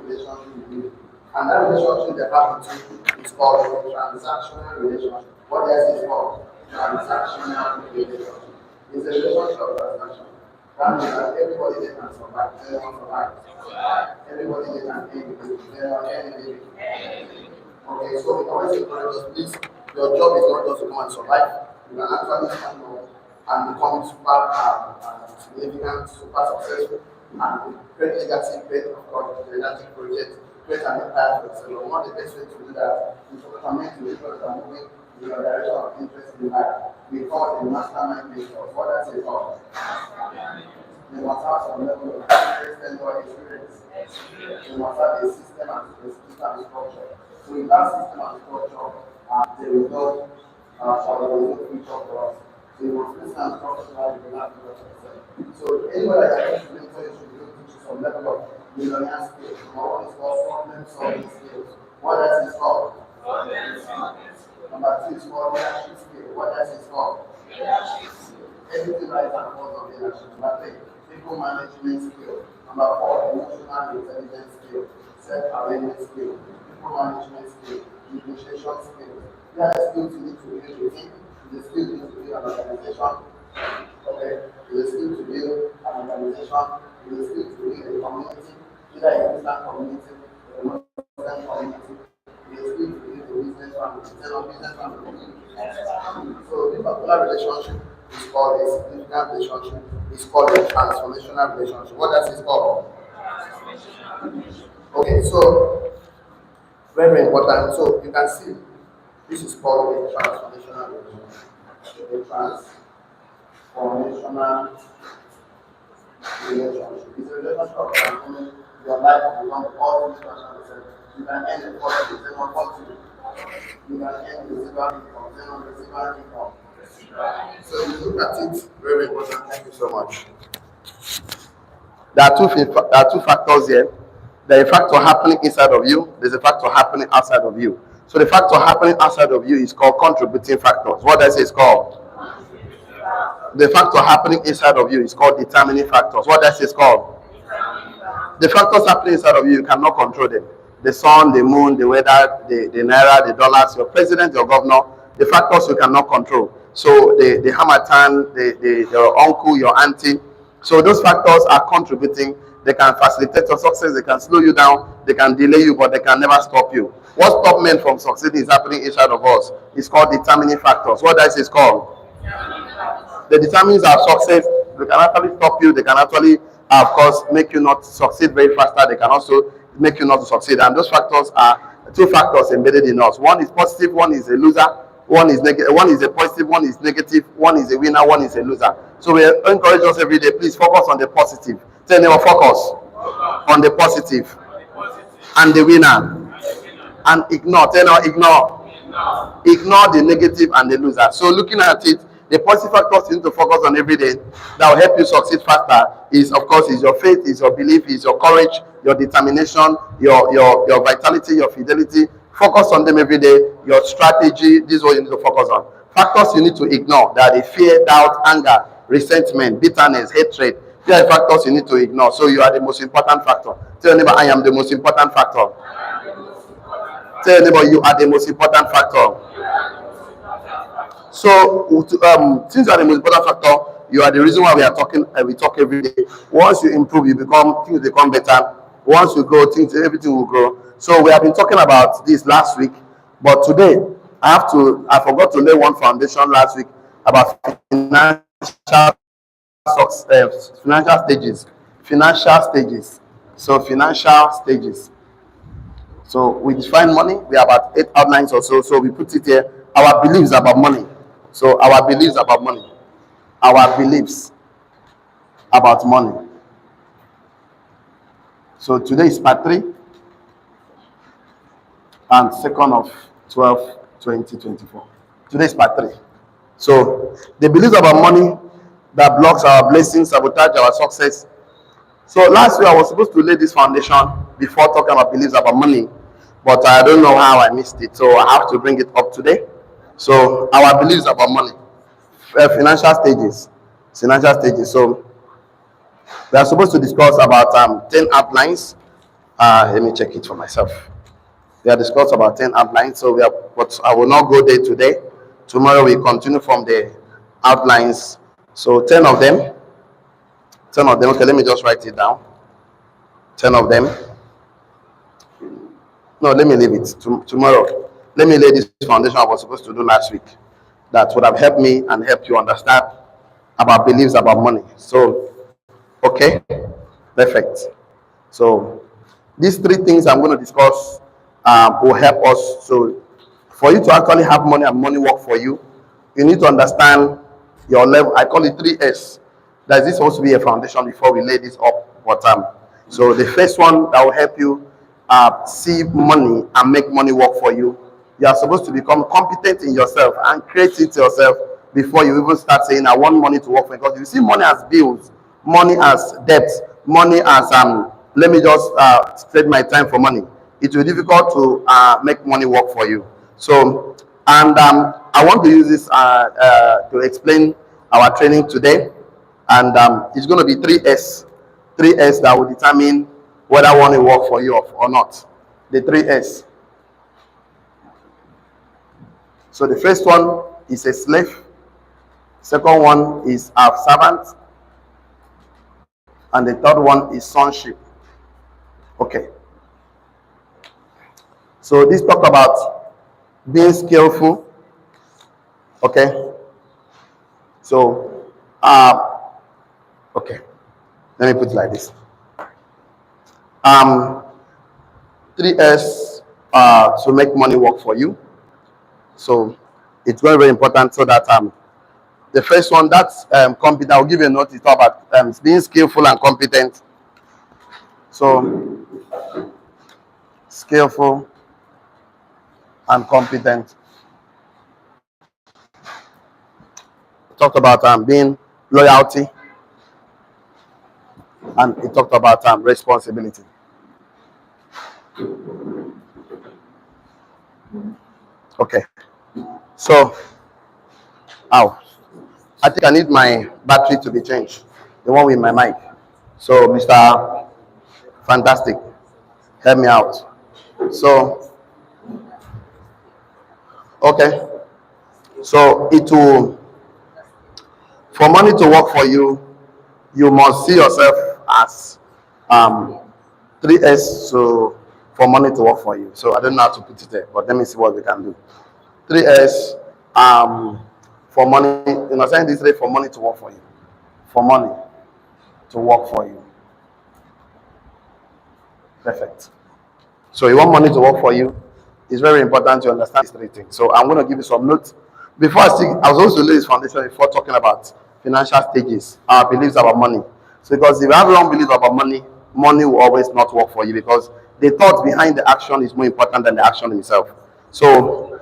relationship with you. And that relationship they have with you is called a transactional relationship. What else is called? Transactional relationship. It's a relationship of transaction. That means that everybody they can survive. Everyone survives. Everybody they can end it. Everyone end it. Okay, so we always encourage us, please, your job is not just to come and survive. You can actually stand up and become super significant, super successful, and create legacy, create, of course, legacy project, create an empire for yourself. One of the best ways to do that is to commit to the people that are moving in your direction of interest in life. We call it the mastermind mentors. What does it call? You must have some level of experience. You must have a system and structure. So in that system and structure, there is no future for us. So you must listen and structure how you will have to yourself. So anybody that is mentor, you should be able to teach some level of millionaire skills. What is called problem solving skills. What else is called? Number 2 is called leadership skill. What else is called? Everything right and falls on leadership. Number 3, people management skill. Number 4, emotional intelligence skill. Self-awareness skill. People management skill. Negotiation skill. These are the skills you need to build a team. The skills you need to build an organization. Okay. The skill to build an organization. The skill to build a community. Either a Christian community or a Muslim community. The skill to build a business family. So this particular relationship is called a significant relationship. It's called a transformational relationship. What does it called? Okay, so very, very important. So you can see this is called a transformational relationship. A transformational relationship. It's a relationship of transforming your life to become all these transformations. You can end the first with them positive. You can end the residual income, then on residual income. So you look at it, very important. Thank you so much. There are two factors here. There's a factor happening inside of you. There's a factor happening outside of you. So the factor happening outside of you is called contributing factors. What does it called? The factor happening inside of you is called determining factors. What does it called? The factors happening inside of you, you cannot control them. The sun, the moon, the weather, the naira, the dollars, your president, your governor, the factors you cannot control. So the harmattan, your uncle, your auntie. So those factors are contributing. They can facilitate your success. They can slow you down. They can delay you, but they can never stop you. What stops men from succeeding is happening inside of us. It's called determining factors. What else is called? The determinants of success. They can actually stop you. They can actually, of course, make you not succeed very faster. They can also make you not to succeed. And those factors are two factors embedded in us. One is positive. One is a loser. One is negative. One is a positive. One is negative. One is a winner. One is a loser. So we encourage us every day. Please focus on the positive. Tell them focus on the positive and the winner, and ignore. Tell them ignore the negative and the loser. So looking at it, the positive factors you need to focus on every day that will help you succeed faster is, of course, is your faith, is your belief, is your courage, your determination, your vitality, your fidelity. Focus on them every day. Your strategy. This is what you need to focus on. Factors you need to ignore that are fear, doubt, anger, resentment, bitterness, hatred. These are the factors you need to ignore. So you are the most important factor. Tell your neighbor, I am the most important factor. Tell your neighbor, you are the most important factor. So since you are the most important factor, you are the reason why we are talking. We talk every day. Once you improve, things become better. Once you grow, everything will grow. So we have been talking about this last week, but today I forgot to lay one foundation last week about financial stages. So financial stages. So we define money. We have about 8 outlines or so. So we put it here. Our beliefs about money. So our beliefs about money. Our beliefs about money. So today is part 3 and 2nd of 12, 2024. Today is part 3. So the beliefs about money that blocks our blessings, sabotage our success. So last week I was supposed to lay this foundation before talking about beliefs about money, but I don't know how I missed it. So I have to bring it up today. So our beliefs about money, financial stages. So we are supposed to discuss about 10 outlines Let me check it for myself. We have discussed about 10 outlines, so but I will not go there today. Tomorrow we continue from the outlines. So 10 of them. 10 of them. Okay, let me just write it down. 10 of them. No, let me leave it tomorrow. Let me lay this foundation I was supposed to do last week. That would have helped me and helped you understand about beliefs about money. So, okay, perfect. So, these three things I'm going to discuss will help us. So, for you to actually have money and money work for you, you need to understand your level. I call it 3S. That is supposed to be a foundation before we lay this up. So the first one that will help you see money and make money work for you, you are supposed to become competent in yourself and create it yourself before you even start saying, I want money to work for me. Because you see money as bills, money as debt, money as, let me just trade my time for money. It will be difficult to make money work for you. So, and I want to use this to explain our training today. And it's going to be 3S. 3S that will determine whether one will work for you or not. The 3S. So the first one is a slave. Second one is a servant. And the third one is sonship. Okay. So this talk about being skillful. Okay. So, okay. Let me put it like this. 3S to make money work for you. So it's very, very important so that the first one, that's competent. I'll give you a note. It's all about being skillful and competent. So skillful and competent. We talked about being loyalty, and it talked about responsibility. Okay. So, I think I need my battery to be changed. The one with my mic. So, Mr. Fantastic, help me out. So, okay. So, for money to work for you, you must see yourself as 3S for money to work for you. So, I don't know how to put it there, but let me see what we can do. 3S for money, saying this rate for money to work for you. For money to work for you. Perfect. So you want money to work for you, it's very important to understand these three things. So I'm going to give you some notes. Before I was also lay this foundation before talking about financial stages, our beliefs about money. So because if you have wrong beliefs about money, money will always not work for you because the thought behind the action is more important than the action itself. So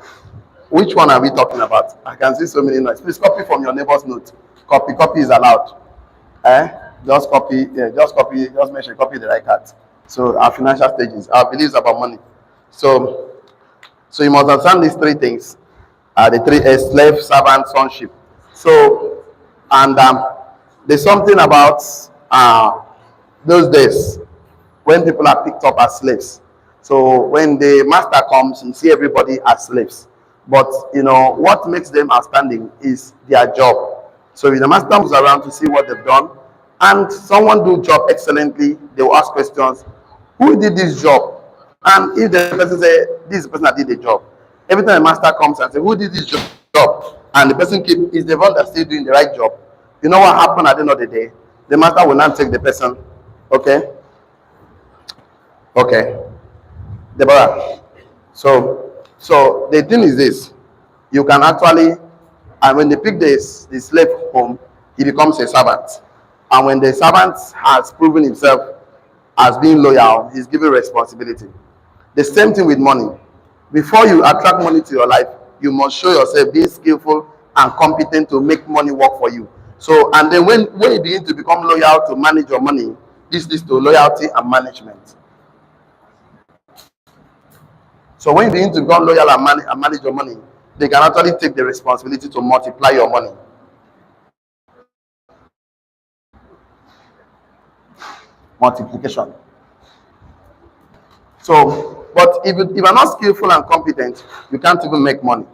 which one are we talking about? I can see so many notes. Please copy from your neighbor's note. Copy is allowed. Just copy, just make sure you copy the right card. So our financial stages, our beliefs about money. So you must understand these three things. The 3S: slave, servant, sonship. So, and there's something about those days when people are picked up as slaves. So when the master comes, you see everybody as slaves. But what makes them outstanding is their job. So if the master moves around to see what they've done, and someone do job excellently, they will ask questions. Who did this job? And if the person say, this is the person that did the job, every time the master comes and say, who did this job? And the person is the one that's still doing the right job. You know what happened at the end of the day? The master will not take the person. Okay? Okay. Deborah. So the thing is this. You can actually, and when they pick the slave home, he becomes a servant. And when the servant has proven himself as being loyal, he's given responsibility. The same thing with money. Before you attract money to your life, you must show yourself being skillful and competent to make money work for you. So, and then when you begin to become loyal to manage your money, this leads to loyalty and management. So when you begin to become loyal and manage your money, they can actually take the responsibility to multiply your money. Multiplication. So, but if you are not skillful and competent, you can't even make money.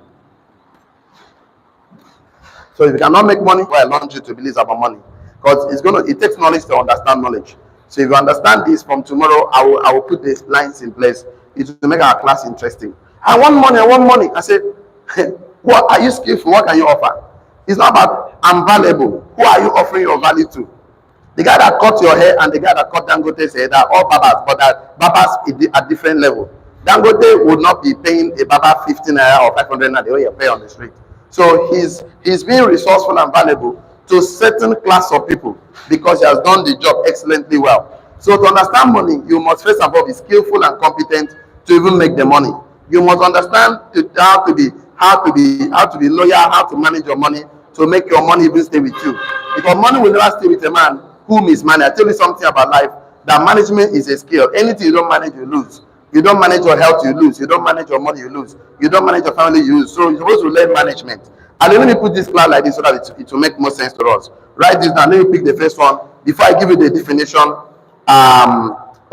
So if you cannot make money, well, I launch you to believe about money, because it takes knowledge to understand knowledge. So if you understand this, from tomorrow, I will put these lines in place. It will make our class interesting. I want money. I want money. I said, what are you skillful? What can you offer? It's not about I'm valuable. Who are you offering your value to? The guy that cut your hair and the guy that cut Dangote's hair, they're all barbers, but that barbers at different level. Dangote would not be paying a barber 15 naira or 500 naira the way you pay on the street. So he's being resourceful and valuable to certain class of people because he has done the job excellently well. So to understand money, you must first of all be skillful and competent to even make the money. You must understand how to be loyal, how to manage your money, to make your money even stay with you. Because money will never stay with a man who mismanage. I tell you something about life, that management is a skill. Anything you don't manage, you lose. You don't manage your health, you lose. You don't manage your money, you lose. You don't manage your family, you lose. So you're supposed to learn management. And let me put this class like this so that it will make more sense to us. Write this down. Let me pick the first one. Before I give you the definition,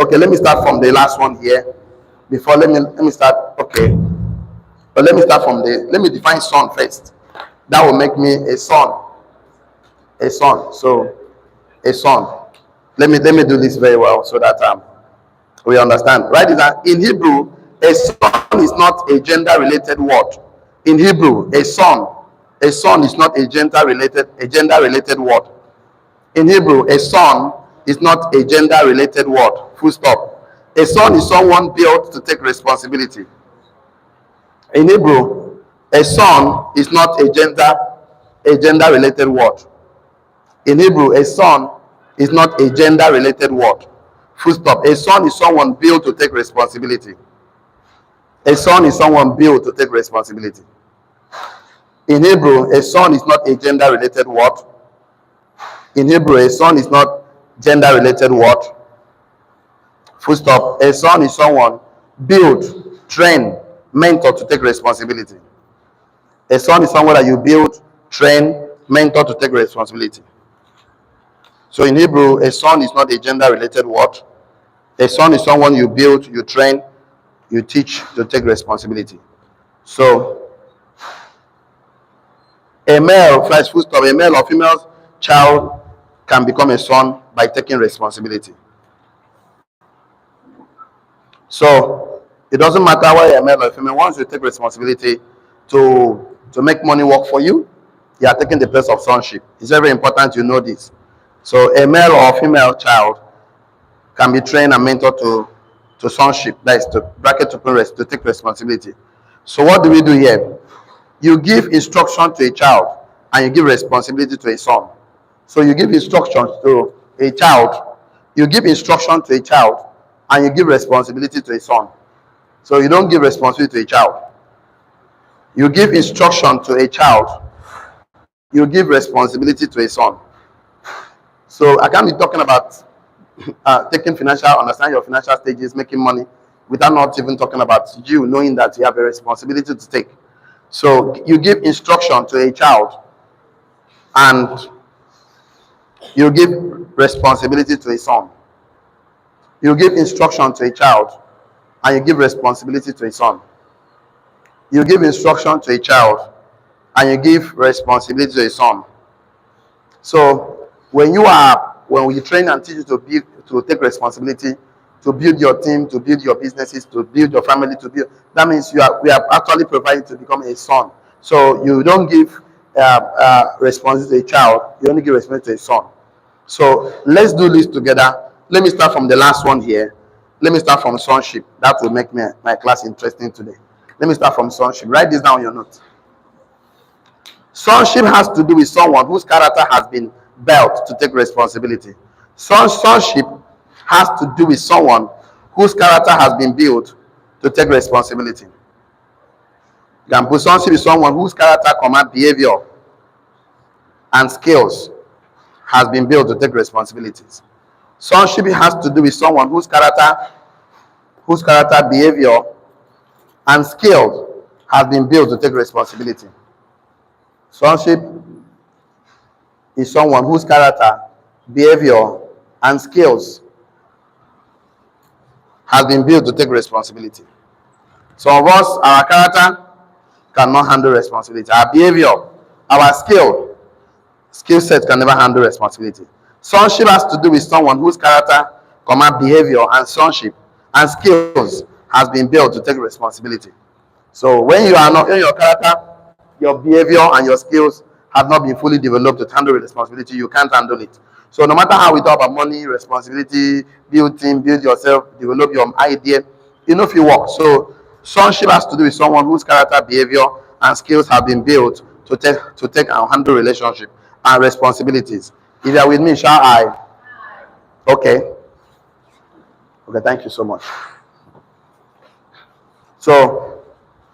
okay, let me start from the last one here. Before, let me start, okay. But let me define son first. That will make me a son. A son. So, a son. Let me do this very well so that we understand. Write it down. In Hebrew, a son is not a gender-related word. In Hebrew, a son is not a gender-related word. In Hebrew, a son is not a gender-related word. Full stop. A son is someone built to take responsibility. In Hebrew, a son is not a gender-related word. In Hebrew, a son is not a gender-related word. Full stop. A son is someone built to take responsibility. A son is someone built to take responsibility. In Hebrew, a son is not a gender-related word. In Hebrew, a son is not gender-related word. Full stop. A son is someone built, trained, mentor to take responsibility. A son is someone that you build, train, mentor to take responsibility. So in Hebrew, a son is not a gender-related word. A son is someone you build, you train, you teach to take responsibility. So a male, full stop, a male or female child can become a son by taking responsibility. So it doesn't matter whether a male or a female. Once you take responsibility to make money work for you, you are taking the place of sonship. It's very important you know this. So a male or female child can be trained and mentored to sonship. That is to take responsibility. So what do we do here? You give instruction to a child and you give responsibility to a son. So you give instructions to a child, you give instruction to a child, and you give responsibility to a son. So you don't give responsibility to a child. You give instruction to a child, you give responsibility to a son. So I can't be talking about understand your financial stages, making money, without not even talking about you knowing that you have a responsibility to take. So you give instruction to a child and you give responsibility to a son. You give instruction to a child and you give responsibility to a son. You give instruction to a child and you give responsibility to a son. So when you train and teach you to take responsibility, to build your team, to build your businesses, to build your family, that means we are actually provided to become a son. So you don't give responsibility to a child, you only give responsibility to a son. So let's do this together. Let me start from the last one here. Let me start from sonship. That will make my class interesting today. Let me start from sonship. Write this down on your notes. Sonship has to do with someone whose character has been built to take responsibility. Sonship has to do with someone whose character has been built to take responsibility. You can put sonship is someone whose character, behavior, and skills has been built to take responsibilities. Sonship has to do with someone whose character, behavior, and skills has been built to take responsibility. Sonship is someone whose character, behavior, and skills has been built to take responsibility. Some of us, our character cannot handle responsibility. Our behavior, our skill set can never handle responsibility. Sonship has to do with someone whose character, behavior, and sonship and skills has been built to take responsibility. So when you are not in your character, your behavior and your skills have not been fully developed to handle responsibility, you can't handle it. So no matter how we talk about money, responsibility, build team, build yourself, develop your idea, if you work. So sonship has to do with someone whose character, behavior, and skills have been built to take and handle relationship and responsibilities. If you are with me, shall I? Okay, thank you so much. So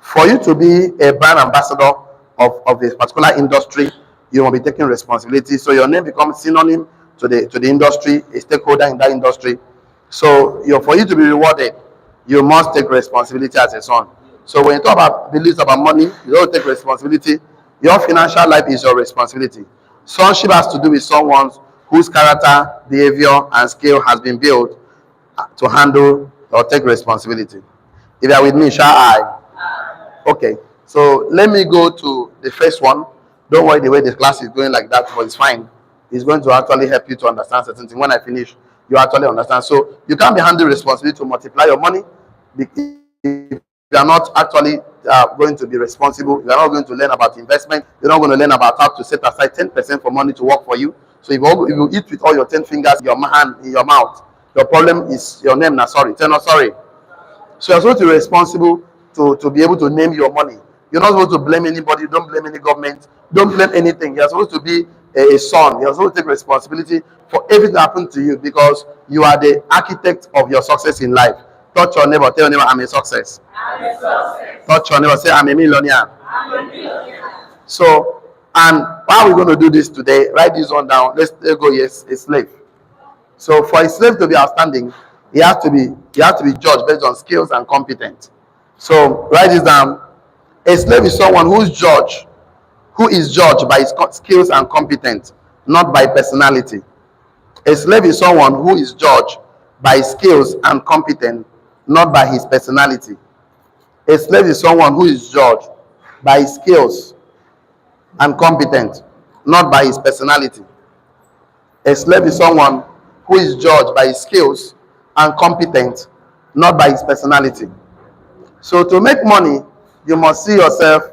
for you to be a brand ambassador of a particular industry, you will be taking responsibility. So your name becomes synonym to the industry, a stakeholder in that industry. So for you to be rewarded, you must take responsibility as a son. So when you talk about beliefs about money, you don't take responsibility. Your financial life is your responsibility. Sonship has to do with someone whose character, behavior, and skill has been built to handle or take responsibility. If you are with me, shall I? Okay, so let me go to the first one. Don't worry the way the class is going like that, but it's fine. It's going to actually help you to understand certain things. When I finish, you actually understand. So you can't be handling responsibility to multiply your money if you are not actually going to be responsible. You are not going to learn about investment. You're not going to learn about how to set aside 10% for money to work for you. So if you eat with all your 10 fingers in your hand, in your mouth, your problem is your name. Now, sorry. Tell us sorry. So you're supposed to be responsible to be able to name your money. You're not supposed to blame anybody. Don't blame any government. Don't blame anything. You're supposed to be a son. You're supposed to take responsibility for everything that happened to you because you are the architect of your success in life. Touch your neighbor. Tell your neighbor, I'm a success. I'm a success. Touch your neighbor. Say, I'm a millionaire. I'm a millionaire. So, and how are we going to do this today? Write this one down. Let's go. Yes, a slave. So for a slave to be outstanding, he has to be judged based on skills and competence. So write this down. A slave is someone who is judged by his skills and competence, not by personality. A slave is someone who is judged by his skills and competence, not by his personality. A slave is someone who is judged by his skills and competence, not by his personality. A slave is someone who is judged by his skills and competence, not by his personality. So to make money, you must see yourself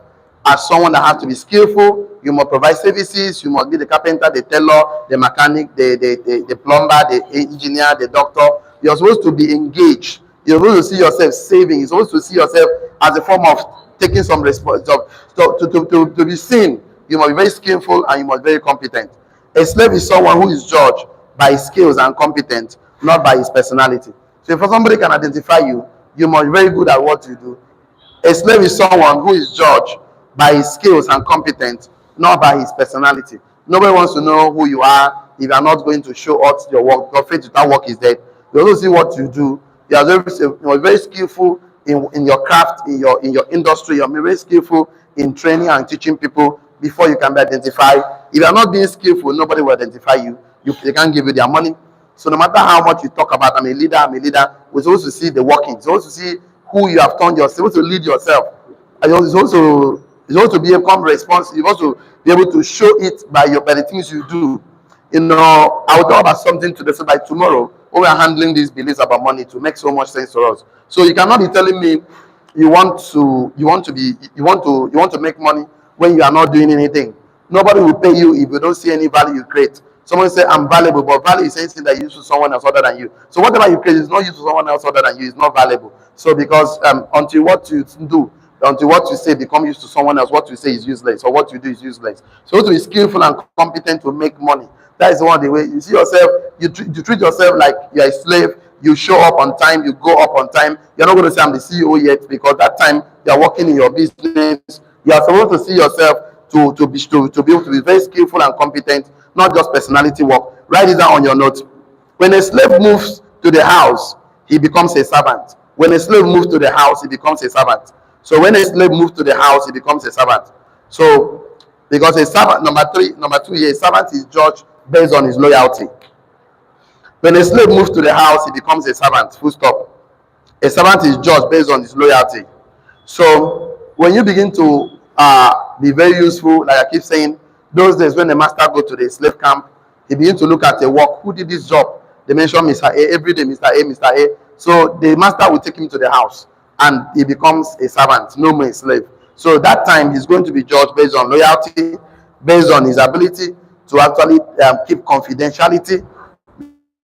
as someone that has to be skillful. You must provide services. You must be the carpenter, the tailor, the mechanic, the plumber, the engineer, the doctor. You're supposed to be engaged. You're supposed to see yourself saving. You're supposed to see yourself as a form of taking some responsibility. To be seen, you must be very skillful and you must be very competent. A slave is someone who is judged by his skills and competence, not by his personality. So if somebody can identify you, you must be very good at what you do. A slave is someone who is judged by his skills and competence, not by his personality. Nobody wants to know who you are if you are not going to show out your work. Because faith without work is dead. You also see what you do. You are very skillful in your craft, in your industry. You are very skillful in training and teaching people before you can be identified. If you are not being skillful, nobody will identify you. They can't give you their money. So no matter how much you talk about, I'm a leader, we're supposed to see the workings. We're supposed to see who you have turned yourself, to lead yourself. And you're supposed to become responsible. You're supposed to be able to show it by the things you do. I will talk about something today, so by tomorrow, when we're handling these beliefs about money to make so much sense to us. So you cannot be telling me you want to make money when you are not doing anything. Nobody will pay you if you don't see any value you create. Someone say I'm valuable, but value is anything that you use to someone else other than you. So whatever you create is not used to someone else other than you, is not valuable. So because until what you do, until what you say become used to someone else, what you say is useless, or what you do is useless. So to be skillful and competent to make money, that is one of the way you see yourself. You treat yourself like you're a slave. You show up on time, you go up on time. You're not going to say I'm the CEO yet, because that time you're working in your business. You are supposed to see yourself to be able to be very skillful and competent, not just personality work. Write it down on your notes. When a slave moves to the house, he becomes a servant. When a slave moves to the house, he becomes a servant. So when a slave moves to the house, he becomes a servant. So because a servant, number two, a servant is judged based on his loyalty. When a slave moves to the house, he becomes a servant. Full stop. A servant is judged based on his loyalty. So when you begin to be very useful, like I keep saying, those days when the master go to the slave camp, he begin to look at the work. Who did this job? They mention Mr. A every day, Mr. A, Mr. A. So the master will take him to the house and he becomes a servant, no more a slave. So that time he's going to be judged based on loyalty, based on his ability to actually keep confidentiality,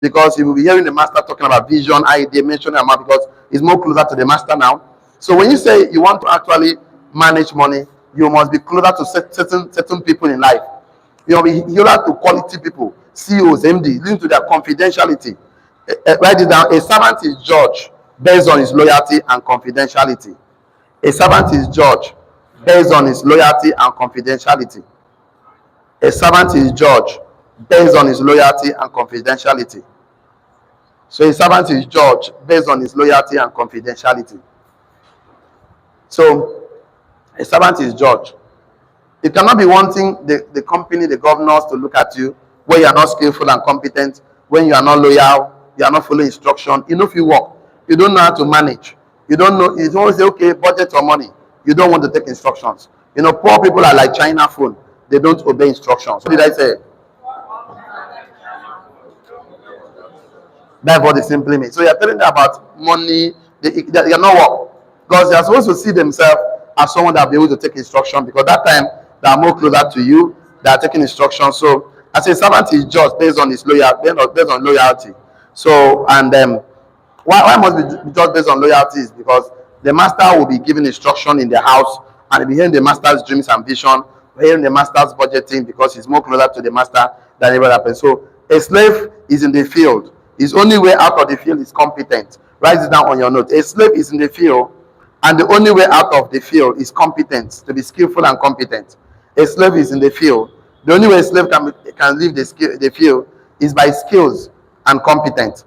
because he will be hearing the master talking about vision, idea, mentioning amount, because he's more closer to the master now. So when you say you want to actually manage money, you must be closer to certain people in life. You will be closer to quality people, CEOs, MD, linked to their confidentiality. Write it down. A servant is judged based on his loyalty and confidentiality. A servant is judged based on his loyalty and confidentiality. A servant is judged based on his loyalty and confidentiality. So a servant is judged based on his loyalty and confidentiality. So a servant is judged. You cannot be wanting the company, the governors to look at you when you are not skillful and competent, when you are not loyal, you are not following instruction. You know if you work, you don't know how to manage. You don't know, you don't say, okay, budget or money. You don't want to take instructions. You know, poor people are like China phone. They don't obey instructions. What did I say? That's what it simply means. So you're telling them about money, you're not work. Because they are supposed to see themselves as someone that will be able to take instruction, because that time they are more closer to you, they are taking instruction. So as a servant is judged based on his loyalty, based on loyalty. So and why must be judged based on loyalty is because the master will be giving instruction in the house and he'll be hearing the master's dreams and vision, hearing the master's budgeting, because he's more closer to the master than every other person. So a slave is in the field. His only way out of the field is competent. Write it down on your note. A slave is in the field, and the only way out of the field is competence, to be skillful and competent. A slave is in the field. The only way a slave can leave the field is by skills and competence.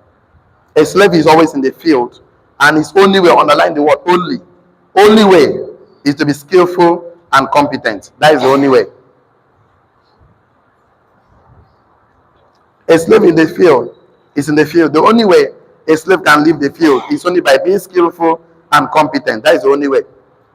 A slave is always in the field, and his only way, underline the word only way, is to be skillful and competent. That is the only way. A slave in the field is in the field. The only way a slave can leave the field is only by being skillful and competent. That is the only way.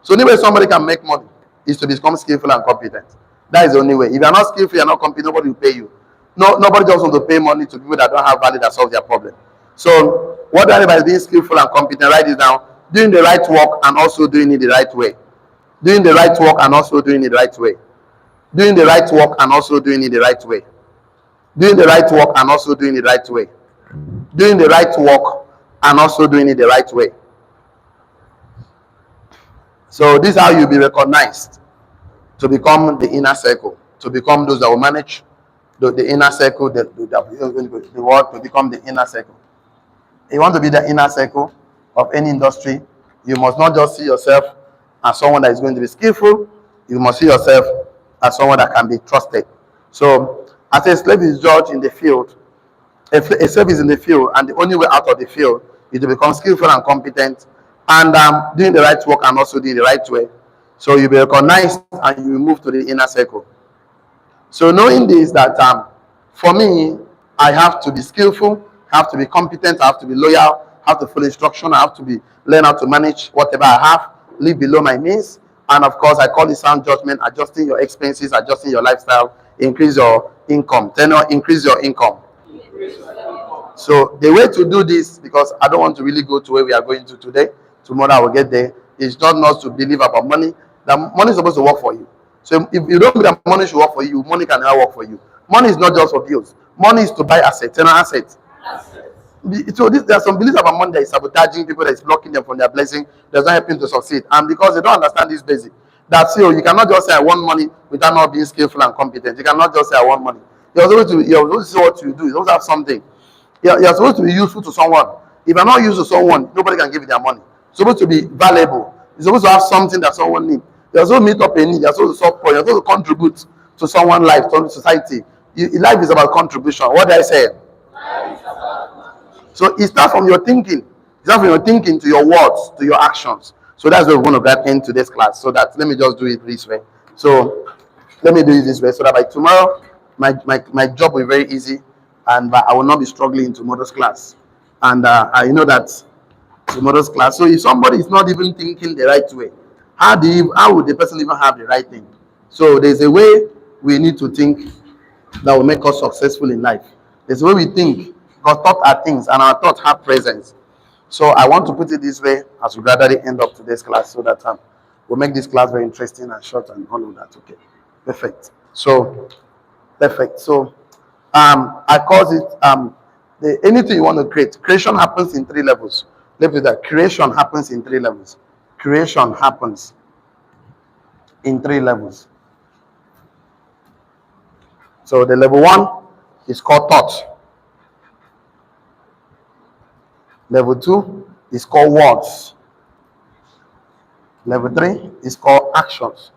So the only way somebody can make money is to become skillful and competent. That is the only way. If you are not skillful, you are not competent, nobody will pay you. No, nobody just wants to pay money to people that don't have value that solves their problem. So what do I mean by being skillful and competent? Write it down. Doing the right work and also doing it the right way. Doing the right work and also doing it the right way. Doing the right work and also doing it the right way. Doing the right work and also doing it the right way. Doing the right work and also doing it the right way. So this is how you'll be recognized to become the inner circle, to become those that will manage the inner circle, the world, to become the inner circle. If you want to be the inner circle of any industry, you must not just see yourself as someone that is going to be skillful, you must see yourself as someone that can be trusted. So as a slave is judged in the field, a slave is in the field, and the only way out of the field is to become skillful and competent, and doing the right work and also doing the right way. So you'll be recognized and you will move to the inner circle. So knowing this, that for me, I have to be skillful, I have to be competent, I have to be loyal, I have to follow instruction, I have to learn how to manage whatever I have, live below my means, and of course I call it sound judgment, adjusting your expenses, adjusting your lifestyle, increase your income, increase your income. So the way to do this, because I don't want to really go to where we are going to today, tomorrow I will get there, is not to believe about money. That money is supposed to work for you. So if you don't believe that money should work for you, money can never work for you. Money is not just for bills. Money is to buy assets, an asset. So there are some beliefs about money that is sabotaging people, that is blocking them from their blessing, that's not helping to succeed. And because they don't understand this basic, that's you cannot just say I want money without not being skillful and competent. You cannot just say I want money. You're supposed to see what you do. You supposed to have something. You're supposed to be useful to someone. If you're not useful to someone, nobody can give you their money. You're supposed to be valuable. You're supposed to have something that someone needs. You're supposed to meet up a need. You're supposed to support. You're supposed to contribute to someone's life, to society. Life is about contribution. What did I say? So it starts from your thinking. It starts from your thinking to your words, to your actions. So that's where we're going to get into this class. So that let me just do it this way. So let me do it this way, so that by tomorrow, my job will be very easy, and I will not be struggling in tomorrow's class. And I know that tomorrow's class. So if somebody is not even thinking the right way, how would the person even have the right thing? So there's a way we need to think that will make us successful in life. There's a way we think, because thoughts are things and our thoughts have presence. So I want to put it this way as we gradually end up today's class, so that we'll make this class very interesting and short and all of that. Okay, perfect. So perfect. So I call it anything you want to create. Creation happens in 3 levels. Let's do that. Creation happens in 3 levels. Creation happens in 3 levels. So the level 1 is called thought. Level 2 is called words. Level 3 is called actions.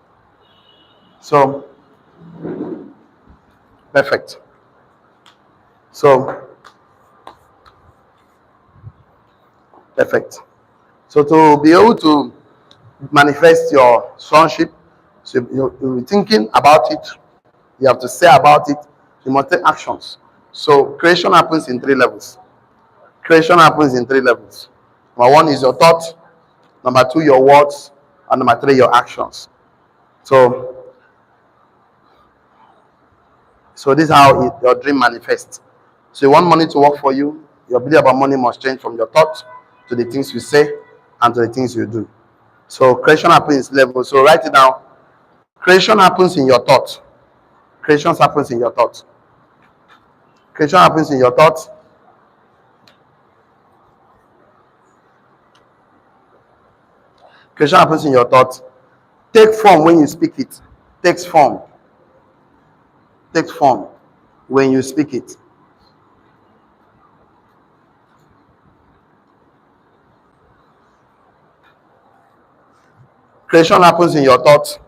So perfect. So perfect. So to be able to manifest your sonship, so you'll be thinking about it, you have to say about it, you must take actions. So creation happens in 3 levels. Creation happens in 3 levels. Number 1 is your thought, number 2 your words, and number 3 your actions. So this is how your dream manifests. So you want money to work for you, your belief about money must change from your thoughts to the things you say and to the things you do. So creation happens in levels. So write it down. Creation happens in your thoughts. Creation happens in your thoughts. Creation happens in your thoughts. Creation happens in your thoughts. Take form when you speak it. Takes form. Takes form when you speak it. Creation happens in your thoughts.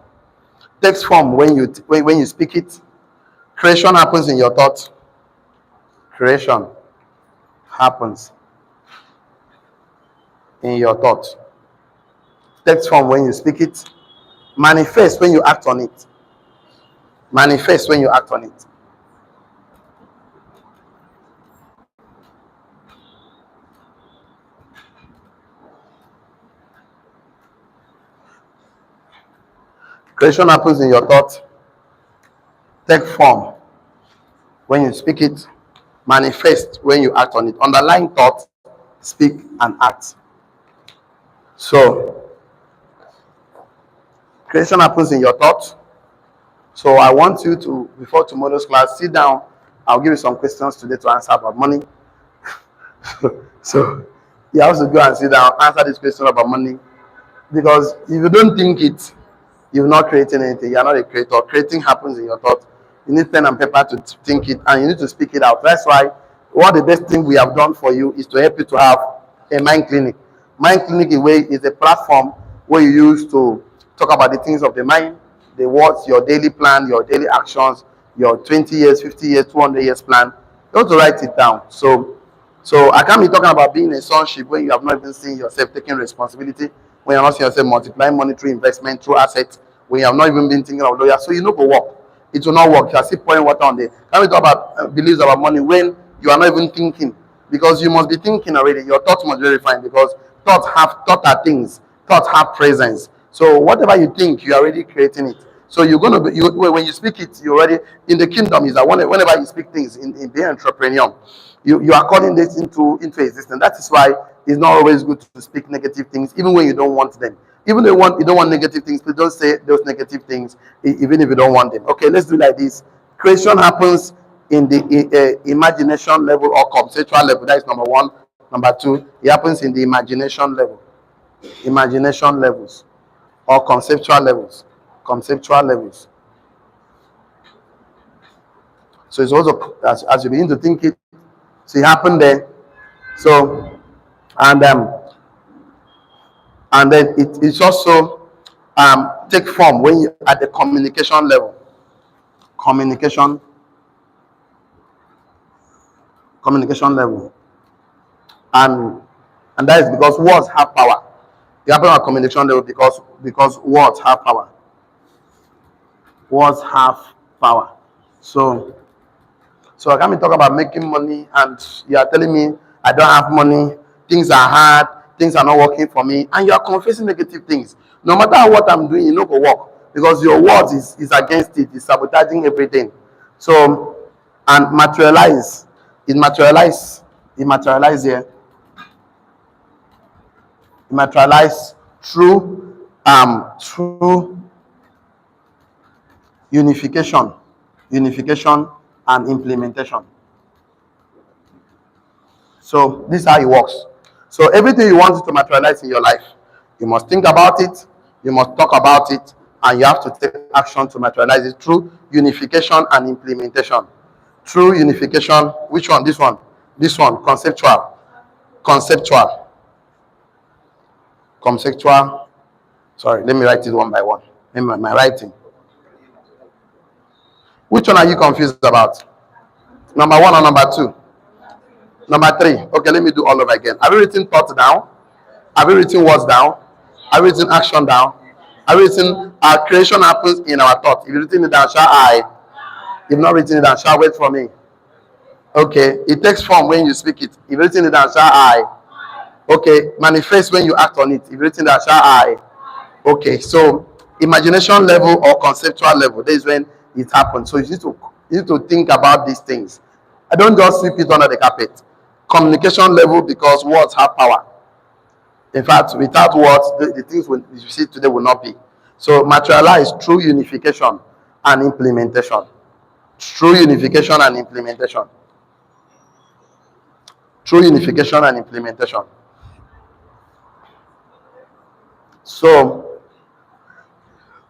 Takes form when you speak it. Creation happens in your thoughts. Creation happens in your thoughts. Takes form when you speak it. Manifest when you act on it. Manifest when you act on it. Creation happens in your thoughts. Take form when you speak it. Manifest when you act on it. Underlying thought, speak and act. So creation happens in your thoughts. So I want you to, before tomorrow's class, sit down. I'll give you some questions today to answer about money. So you have to go and sit down, answer this question about money. Because if you don't think it, you're not creating anything. You're not a creator. Creating happens in your thoughts. You need pen and paper to think it, and you need to speak it out. That's why one of the best things we have done for you is to help you to have a mind clinic. Mind clinic is a platform where you use to talk about the things of the mind, the words, your daily plan, your daily actions, your 20 years, 50 years, 200 years plan. You have to write it down. So I can't be talking about being a sonship when you have not even seen yourself taking responsibility, when you're not seeing yourself multiplying monetary investment through assets, when you have not even been thinking of lawyers. So you know go work. It will not work. You are still pouring water on the. Can we talk about beliefs about money when you are not even thinking? Because you must be thinking already. Your thoughts must be refined, because thoughts are things. Thoughts have presence. So whatever you think, you're already creating it. So you're going to be, when you speak it, you're already in the kingdom. Is that whenever you speak things in being entrepreneur, you are calling this into existence. That is why it's not always good to speak negative things, even when you don't want them. Even though you don't want negative things, please don't say those negative things, even if you don't want them. Okay, let's do like this. Creation happens in the imagination level or conceptual level. That is number 1. Number 2, it happens in the imagination level. Imagination levels or conceptual levels. Conceptual levels. So it's also, as you begin to think it, so it happened there. So, and then it's also take form when you at the communication level. Communication level. And that is because words have power. It happens at communication level because words have power. Words have power. So I can't be talking about making money and you are telling me I don't have money, things are hard, things are not working for me, and you are confessing negative things. No matter what I'm doing, you know go work because your words is against it, it's sabotaging everything. So, and materialize, it materialize here, it materialize through unification and implementation. So this is how it works. So everything you want to materialize in your life, you must think about it, you must talk about it, and you have to take action to materialize it through unification and implementation. Through unification, which one? This one. This one, conceptual. Conceptual. Conceptual. Sorry, let me write it one by one. My writing. Which one are you confused about? Number one or number two? Number three. Okay, let me do all over again. Have you written thoughts down? Have you written words down? Have you written action down? Have you written our creation happens in our thought? If you've written it down, shall I? If you've not written it down, shall wait for me. Okay, it takes form when you speak it. If you've written it down, shall I? Okay, manifest when you act on it. If you've written it down, shall I? Okay, so imagination level or conceptual level, that is when it happens. So you need to think about these things. I don't just sweep it under the carpet. Communication level, because words have power. In fact, without words, the things you see today will not be. So materialize through unification and implementation. Through unification and implementation. Through unification and implementation. So,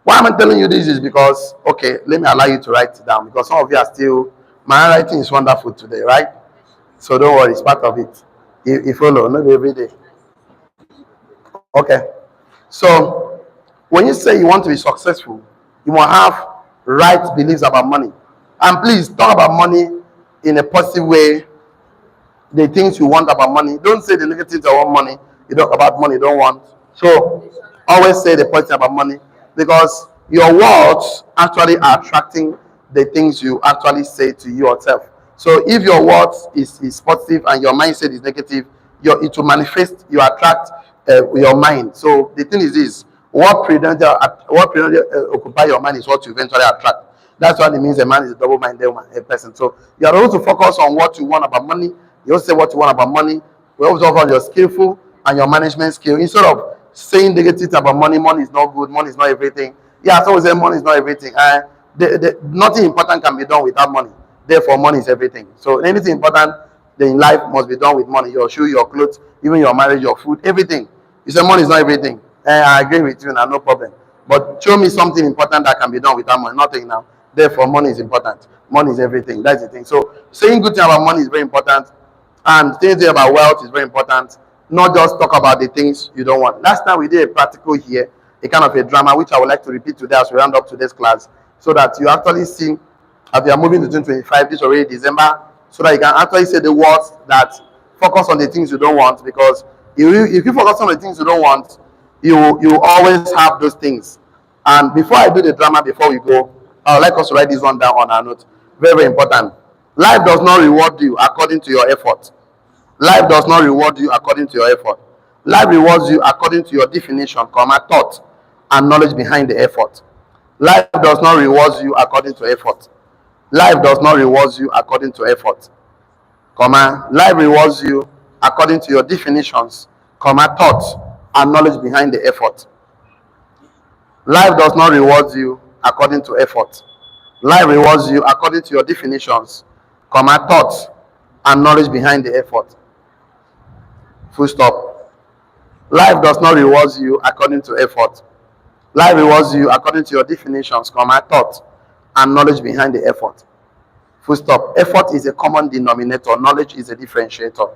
why am I telling you this is because, okay, let me allow you to write it down because some of you are still, my handwriting is wonderful today, right? So don't worry, it's part of it. You follow, not every day. Okay. So, when you say you want to be successful, you must have right beliefs about money. And please talk about money in a positive way. The things you want about money. Don't say the negative things about money. You don't about money you don't want. So always say the positive about money because your words actually are attracting the things you actually say to yourself. So if your words is positive and your mindset is negative, it will manifest. You attract your mind. So the thing is this: what predominantly occupy your mind is what you eventually attract. That's what it means. A man is a double-minded person. So you are also to focus on what you want about money. You also say what you want about money. We also talk about your skillful and your management skill. Instead of saying negative about money, money is not good, money is not everything. Yeah, someone say money is not everything. Nothing important can be done without money. Therefore, money is everything. So anything important in life must be done with money. Your shoe, your clothes, even your marriage, your food, everything. You say money is not everything. I agree with you now, no problem. But show me something important that can be done without money. Nothing now. Therefore, money is important. Money is everything. That's the thing. So saying good thing about money is very important. And saying about wealth is very important. Not just talk about the things you don't want. Last time we did a practical here, a kind of a drama, which I would like to repeat today as we round up today's class, so that you actually see, as we are moving to 2025, this is already December, so that you can actually say the words that focus on the things you don't want. Because if you focus on the things you don't want, you always have those things. And before I do the drama, before we go, I would like us to write this one down on our note. Very, very important. Life does not reward you according to your effort. Life does not reward you according to your effort. Life rewards you according to your definition, thought, and knowledge behind the effort. Life does not reward you according to effort. Life does not reward you according to effort. Life rewards you according to your definitions, thoughts, and knowledge behind the effort. Life does not reward you according to effort. Life rewards you according to your definitions, thoughts, and knowledge behind the effort. Full stop. Life does not reward you according to effort. Life rewards you according to your definitions, thoughts, and knowledge behind the effort. Full stop. Effort is a common denominator. Knowledge is a differentiator.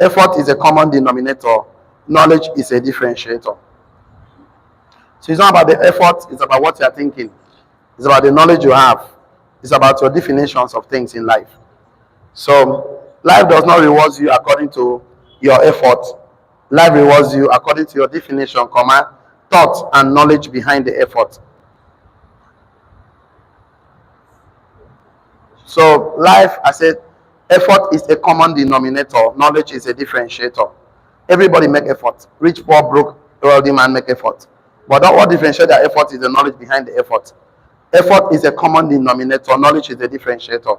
Effort is a common denominator. Knowledge is a differentiator. So it's not about the effort, it's about what you are thinking. It's about the knowledge you have. It's about your definitions of things in life. So life does not reward you according to your effort. Life rewards you according to your definition, thought, and knowledge behind the effort. So life, I said, effort is a common denominator. Knowledge is a differentiator. Everybody make effort. Rich, poor, broke, wealthy man make effort. But what differentiates their effort is the knowledge behind the effort. Effort is a common denominator. Knowledge is a differentiator.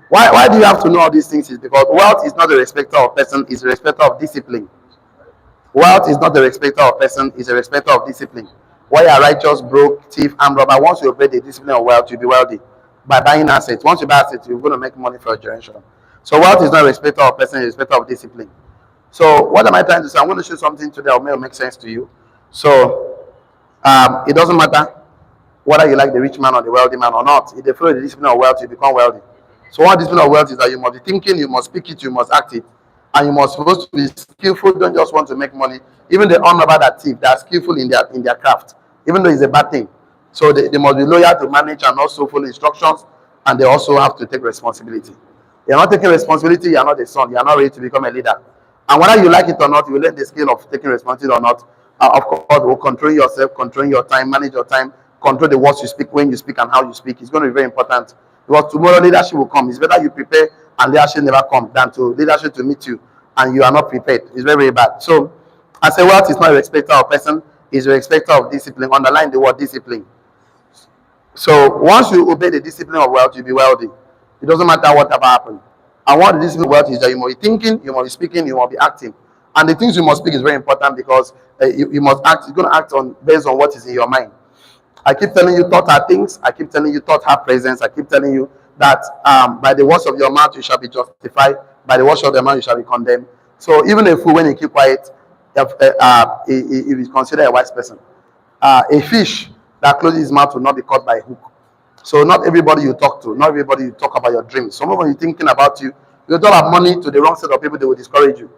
Why do you have to know all these things? Is because wealth is not a respecter of person, it's a respecter of discipline. Wealth is not a respecter of person, it's a respecter of discipline. Why are righteous, broke, thief, armed robber? Once you obey the discipline of wealth, you'll be wealthy. By buying assets. Once you buy assets, you're going to make money for a generation. So wealth is not a respecter of person, it's a respecter of discipline. So what am I trying to say? I'm going to show something today that will make sense to you. So it doesn't matter whether you like the rich man or the wealthy man or not. If they follow the discipline of wealth, you become wealthy. So one discipline of wealth is that you must be thinking, you must speak it, you must act it. And you must supposed to be skillful, don't just want to make money. Even the honorable that thief, they are skillful in their craft, even though it's a bad thing. So they must be loyal to manage and also follow instructions, and they also have to take responsibility. You're not taking responsibility, you're not a son, you're not ready to become a leader. And whether you like it or not, you learn the skill of taking responsibility or not. Of course, will control yourself, control your time, manage your time, control the words you speak, when you speak, and how you speak. It's going to be very important. Because tomorrow leadership will come. It's better you prepare and leadership never come than to leadership to meet you and you are not prepared. It's very, very bad. So, as a wealth is not a respecter of person, it's a respecter of discipline. Underline the word discipline. So, once you obey the discipline of wealth, you'll be wealthy. It doesn't matter whatever happens. And what the discipline of wealth is that you must be thinking, you must be speaking, you must be acting. And the things you must speak is very important because you must act. You're going to act on based on what is in your mind. I keep telling you, thought are things. I keep telling you, thought have presence. I keep telling you that by the words of your mouth you shall be justified. By the words of your mouth you shall be condemned. So even a fool, when he keep quiet, he is considered a wise person. A fish that closes his mouth will not be caught by a hook. So not everybody you talk to, not everybody you talk about your dreams. Some of them thinking about you, you talk about money to the wrong set of people, they will discourage you.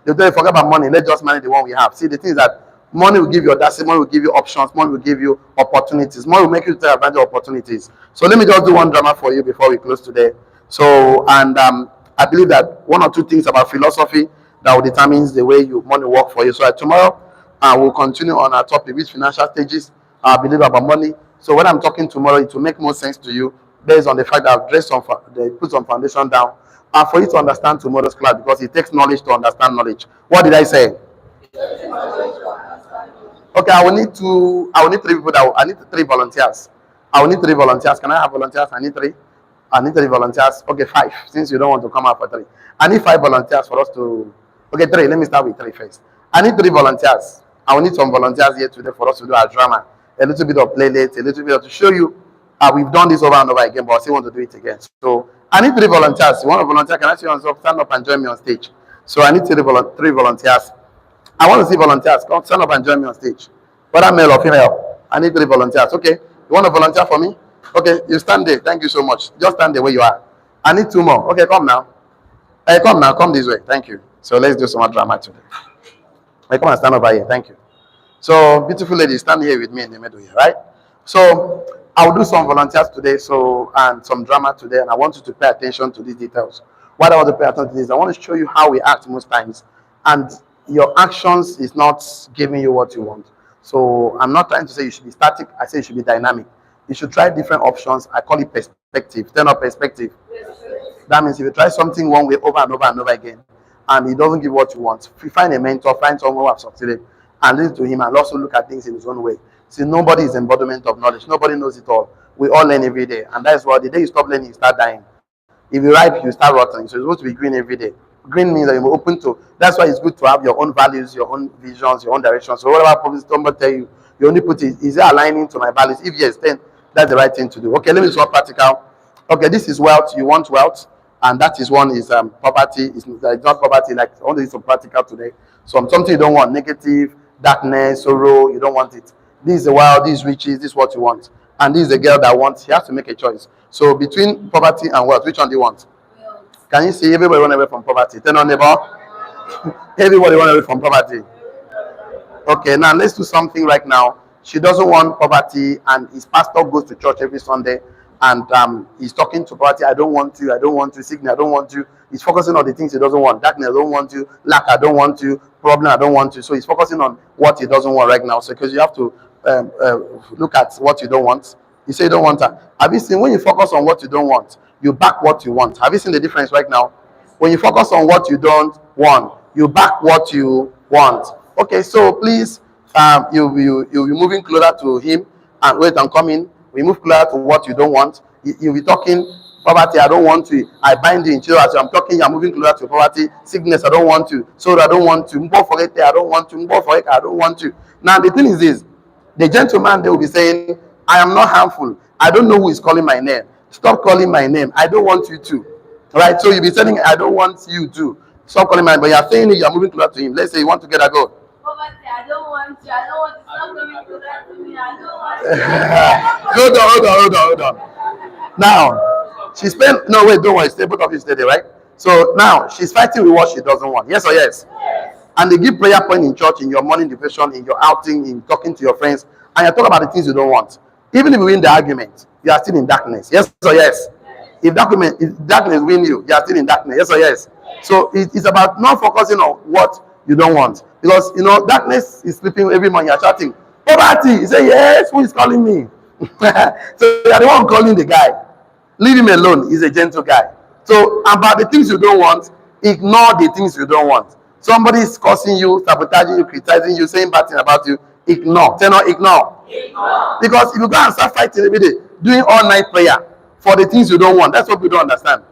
They tell you, forget about money, let's just manage the one we have. See, the thing is that money will give you audacity, money will give you options, money will give you opportunities, money will make you take advantage of opportunities. So let me just do one drama for you before we close today. So, and I believe that one or two things about philosophy that will determine the way you money work for you. So tomorrow, we'll continue on our topic, which financial stages I believe about money. So when I'm talking tomorrow, it will make more sense to you based on the fact that I've put some foundation down, and for you to understand tomorrow's class, because it takes knowledge to understand knowledge. What did I say? Okay, I will need three people. I need three volunteers. I will need three volunteers. Can I have volunteers? I need three volunteers. Okay, 5. Since you don't want to come out for 3, I need 5 volunteers for us to. Okay, 3. Let me start with 3 first. I need 3 volunteers. I will need some volunteers here today for us to do our drama. A little bit of playlist, a little bit to show you. We've done this over and over again, but I still want to do it again. So I need 3 volunteers. You want to volunteer? Can I see you stand up and join me on stage? So I need 3 volunteers. I want to see volunteers. Come stand up and join me on stage. Whether male or female, I need 3 volunteers. Okay, you want to volunteer for me? Okay, you stand there. Thank you so much. Just stand there where you are. I need 2 more. Okay, come now. Hey, come now. Come this way. Thank you. So let's do some more drama today. Hey, come and stand over here. Thank you. So, beautiful lady, stand here with me in the middle here, right? So, I'll do some volunteers today, and some drama today, and I want you to pay attention to these details. What I want to pay attention to is I want to show you how we act most times, and your actions is not giving you what you want. So, I'm not trying to say you should be static. I say you should be dynamic. You should try different options. I call it perspective. Turn up perspective. That means if you try something one way over and over and over again, and it doesn't give what you want, if you find a mentor, find someone who has succeeded, and listen to him, and also look at things in his own way. See, nobody is embodiment of knowledge. Nobody knows it all. We all learn every day, and that's why the day you stop learning, you start dying. If you ripe, you start rotting. So you're supposed to be green every day. Green means that you're open to. That's why it's good to have your own values, your own visions, your own directions. So whatever somebody tell you, you only put it, is it aligning to my values? If yes, then that's the right thing to do. Okay, let me solve practical. Okay, this is wealth. You want wealth, and that is one is poverty. It's not poverty. Like I want to do some practical today. So something you don't want, negative, darkness, sorrow, you don't want it. This is the world, this is riches, this is what you want. And this is the girl that wants, she has to make a choice. So between poverty and wealth, which one do you want? Can you see everybody run away from poverty? Turn on the ball. Everybody run away from poverty. Okay, now let's do something right now. She doesn't want poverty, and his pastor goes to church every Sunday, and he's talking to poverty. I don't want you, I don't want you, sickness, I don't want you. He's focusing on the things he doesn't want. Darkness, I don't want you. Lack, I don't want you. Problem, I don't want you. So he's focusing on what he doesn't want right now. So because you have to look at what you don't want. You say you don't want that. Have you seen when you focus on what you don't want, you back what you want? Have you seen the difference right now? When you focus on what you don't want, You back what you want. Okay, so please, you'll be moving closer to him, and wait, I'm coming. We move closer to what you don't want. You'll be talking poverty. I don't want to. I bind you in Jesus. As I'm talking, you're moving closer to poverty. Sickness. I don't want to. So I don't want to. Mbo forget. I don't want to. Mbo forget. I don't want to. Now the thing is this: the gentleman, they will be saying, "I am not harmful. I don't know who is calling my name. Stop calling my name. I don't want you to." Right? So you'll be saying, "I don't want you to." Stop calling my name. But you're saying it. You're moving closer to him. Let's say you want to get a go. Poverty, I don't want you. I don't want to stop coming to that to me. I don't want you. Hold on. Now, she's paying. No, wait, don't worry. Stay, both of you stay there, right? So now she's fighting with what she doesn't want. Yes or yes? And they give prayer point in church, in your morning devotion, in your outing, in talking to your friends, and you talk about the things you don't want. Even if you win the argument, you are still in darkness. Yes or yes? If darkness win you, you are still in darkness. Yes or yes? So it's about not focusing on what you don't want, because darkness is sleeping every morning. You're shouting poverty. You say yes. Who is calling me? So you're the one calling the guy. Leave him alone. He's a gentle guy. So about the things you don't want, ignore the things you don't want. Somebody is cursing you, sabotaging you, criticizing you, saying bad things about you. Ignore. Say no, ignore. Because if you go and start fighting every day, doing all night prayer for the things you don't want, that's what we don't understand.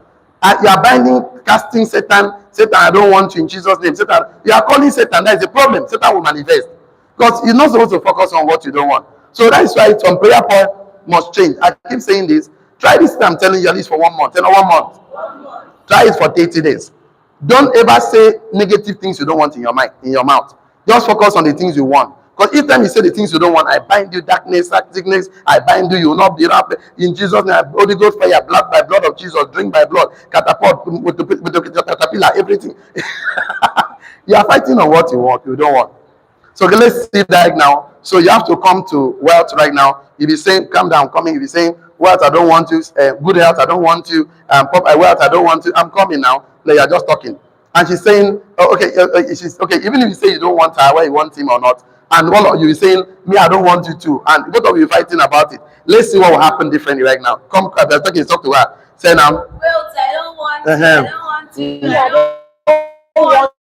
And you are binding, casting Satan. Satan, I don't want you in Jesus' name. Satan, you are calling Satan. That is the problem. Satan will manifest. Because you're not supposed to focus on what you don't want. So that is why some prayer point must change. I keep saying this. Try this thing I'm telling you at least for 1 month. 1 month. Try it for 30 days. Don't ever say negative things you don't want in your mind, in your mouth. Just focus on the things you want. Because each time you say the things you don't want, I bind you darkness, sickness, I bind you, you will not be up in Jesus' name. Holy Ghost fire, blood by blood of Jesus, drink by blood, catapult with the caterpillar, everything. You are fighting on what you want, you don't want. So okay, let's see that right now. So you have to come to wealth right now. You'll be saying, calm down, coming. You'll be saying, wealth, I don't want you. Good health, I don't want you. Wealth, I don't want you. I'm coming now. Like, you're just talking. And she's saying, oh, okay, she's okay. Even if you say you don't want her, whether you want him or not, and one of you is saying, me, I don't want you too. And both of you fighting about it. Let's see what will happen differently right now. Come, talk to her. Say now. Wealth, I don't want you. I don't want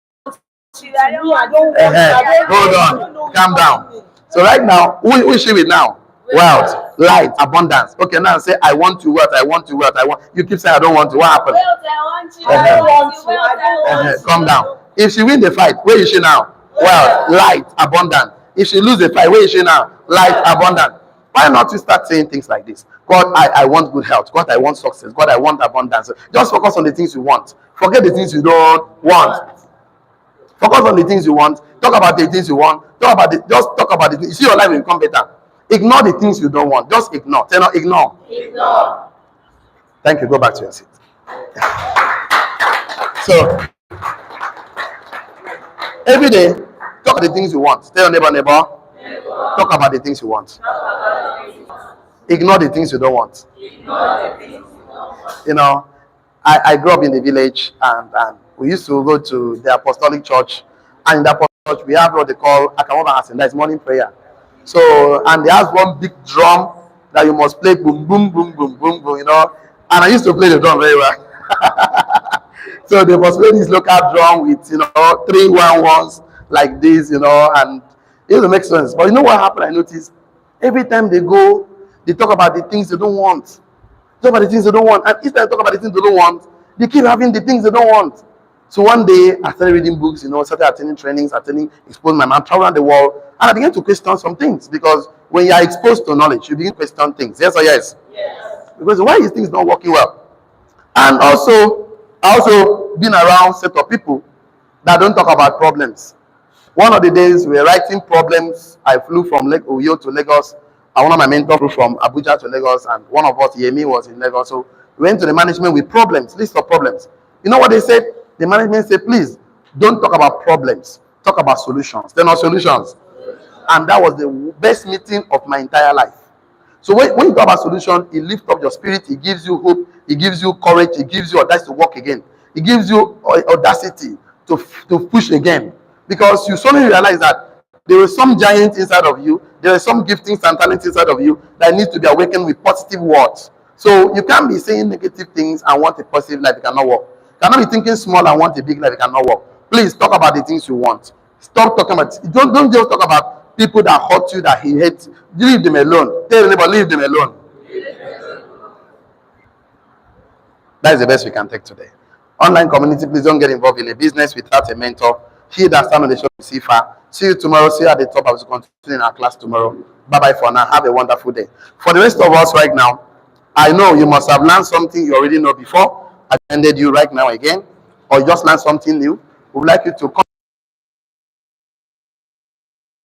you. I don't want you. Hold on. Calm down. So right now, who is she with now? Wealth, light, abundance. Okay, now say, I want you, wealth, I want you, wealth, I want. You keep saying, I don't want you. What happened? Wealth, I want you. I don't want you. Wealth, I want you. Calm down. If she win the fight, where is she now? Wealth, light, abundance. If she lose the fight, where is she now? Light, abundant. Why not you start saying things like this? God, I want good health. God, I want success. God, I want abundance. Just focus on the things you want. Forget the things you don't want. Focus on the things you want. Talk about the things you want. Just talk about the things. You see your life will become better. Ignore the things you don't want. Just ignore. Tell her, ignore. Ignore. Thank you. Go back to your seat. So, every day, talk about the things you want. Tell your neighbor. Talk about the things you want. Ignore the things you don't want. You know, I grew up in the village, and we used to go to the apostolic church. And in the apostolic church, we have what they call Akamoba Asin, that is morning prayer. So, and they have one big drum that you must play boom, boom, boom, boom, boom, boom, you know. And I used to play the drum very well. So they must play this local drum with, 3 1-1s like this, and it doesn't make sense. But you know what happened? I noticed every time they go, they talk about the things they don't want. Talk about the things they don't want. And instead of talk about the things they don't want, they keep having the things they don't want. So one day, I started reading books, started attending trainings, exposing my mind, traveling around the world. And I began to question some things, because when you are exposed to knowledge, you begin to question things. Yes or yes? Yes. Because why is things not working well? And also, I also been around a set of people that don't talk about problems. One of the days we were writing problems. I flew from Uyo to Lagos. And one of my mentors flew from Abuja to Lagos. And one of us, Yemi, was in Lagos. So we went to the management with problems, list of problems. You know what they said? The management said, please, don't talk about problems. Talk about solutions. They're not solutions. And that was the best meeting of my entire life. So when you talk about solution, it lifts up your spirit. It gives you hope. It gives you courage. It gives you audacity to walk again. It gives you audacity to push again. Because you suddenly realize that there were some giants inside of you. There are some giftings and talents inside of you that needs to be awakened with positive words. So you can't be saying negative things and want a positive life. It cannot work. You cannot be thinking small and want a big life. It cannot work. Please talk about the things you want. Stop talking about. Don't just talk about people that hurt you, that he hates. Leave them alone. Tell your neighbor, leave them alone. That is the best we can take today. Online community, please don't get involved in a business without a mentor. He that stand on the shore will see far. See you tomorrow. See you at the top. I will continue in our class tomorrow. Bye bye for now. Have a wonderful day. For the rest of us right now, I know you must have learned something you already know before. I attended you right now again, or just learned something new. We would like you to come.